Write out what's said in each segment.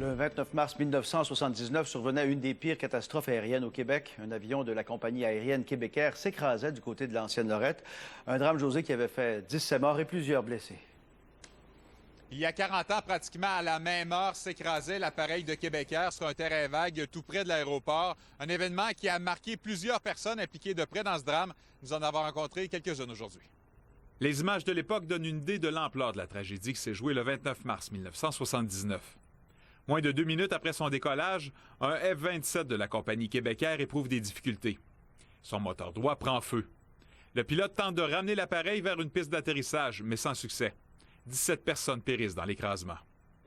Le 29 mars 1979 survenait une des pires catastrophes aériennes au Québec. Un avion de la compagnie aérienne Québécois s'écrasait du côté de l'ancienne Lorette. Un drame, José, qui avait fait 17 morts et plusieurs blessés. Il y a 40 ans, pratiquement à la même heure, s'écrasait l'appareil de Québécois sur un terrain vague tout près de l'aéroport. Un événement qui a marqué plusieurs personnes impliquées de près dans ce drame. Nous en avons rencontré quelques-unes aujourd'hui. Les images de l'époque donnent une idée de l'ampleur de la tragédie qui s'est jouée le 29 mars 1979. Moins de 2 minutes après son décollage, un F-27 de la compagnie Québécois éprouve des difficultés. Son moteur droit prend feu. Le pilote tente de ramener l'appareil vers une piste d'atterrissage, mais sans succès. 17 personnes périssent dans l'écrasement.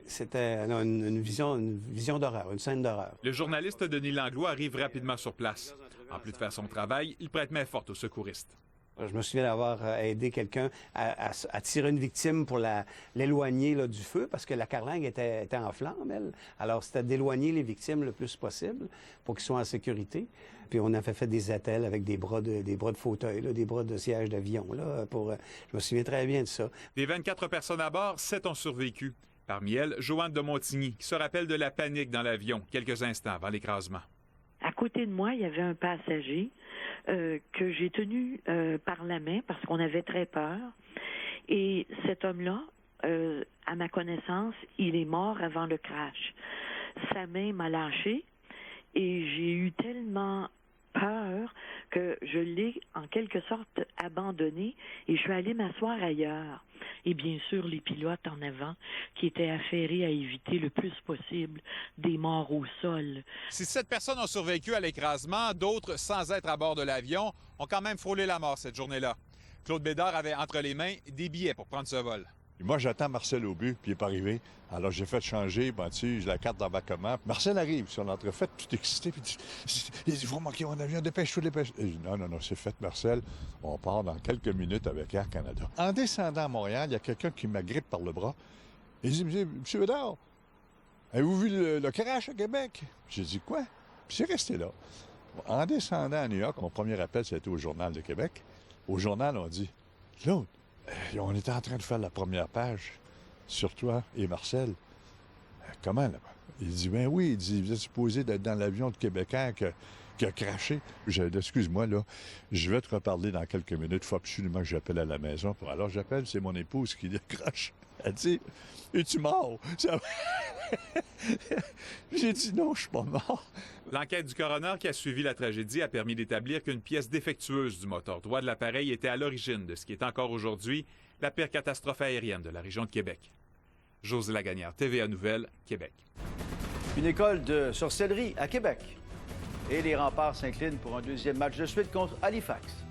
C'était une vision d'horreur, une scène d'horreur. Le journaliste Denis Langlois arrive rapidement sur place. En plus de faire son travail, il prête main forte aux secouristes. Je me souviens d'avoir aidé quelqu'un à tirer une victime pour l'éloigner du feu, parce que la carlingue était en flammes, elle. Alors, c'était d'éloigner les victimes le plus possible pour qu'ils soient en sécurité. Puis on avait fait des attelles avec des bras de fauteuil, des bras de siège d'avion. Je me souviens très bien de ça. Des 24 personnes à bord, 7 ont survécu. Parmi elles, Joanne de Montigny, qui se rappelle de la panique dans l'avion quelques instants avant l'écrasement. À côté de moi, il y avait un passager que j'ai tenu par la main parce qu'on avait très peur. Et cet homme-là, à ma connaissance, il est mort avant le crash. Sa main m'a lâché et j'ai eu tellement peur que je l'ai en quelque sorte abandonné et je suis allée m'asseoir ailleurs. Et bien sûr, les pilotes en avant qui étaient affairés à éviter le plus possible des morts au sol. Si 7 personnes ont survécu à l'écrasement, d'autres, sans être à bord de l'avion, ont quand même frôlé la mort cette journée-là. Claude Bédard avait entre les mains des billets pour prendre ce vol. Moi, j'attends Marcel au but, puis il n'est pas arrivé. Alors, j'ai fait changer, j'ai la carte d'embarquement. Marcel arrive sur l'entrefaite, tout excité, puis il dit « Vous manquez mon avion, dépêche-toi, dépêche ». Non, c'est fait, Marcel. On part dans quelques minutes avec Air Canada. En descendant à Montréal, il y a quelqu'un qui m'agrippe par le bras. Il dit « Monsieur Bédard, avez-vous vu le crash à Québec? » J'ai dit « Quoi? » Puis c'est resté là. En descendant à New York, mon premier appel, c'était au Journal de Québec. Au Journal, on dit « Claude, on était en train de faire la première page sur toi et Marcel. Comment, là? Il dit, ben oui, il dit, vous êtes supposé d'être dans l'avion de Québécois qui a craché. J'ai dit, excuse-moi, là, je vais te reparler dans quelques minutes. Il faut absolument que j'appelle à la maison. Alors, j'appelle, c'est mon épouse qui crache. Elle dit, es-tu mort? J'ai dit, non, je suis pas mort. L'enquête du coroner qui a suivi la tragédie a permis d'établir qu'une pièce défectueuse du moteur droit de l'appareil était à l'origine de ce qui est encore aujourd'hui la pire catastrophe aérienne de la région de Québec. José Lagagnère, TVA Nouvelles, Québec. Une école de sorcellerie à Québec. Et les Remparts s'inclinent pour un deuxième match de suite contre Halifax.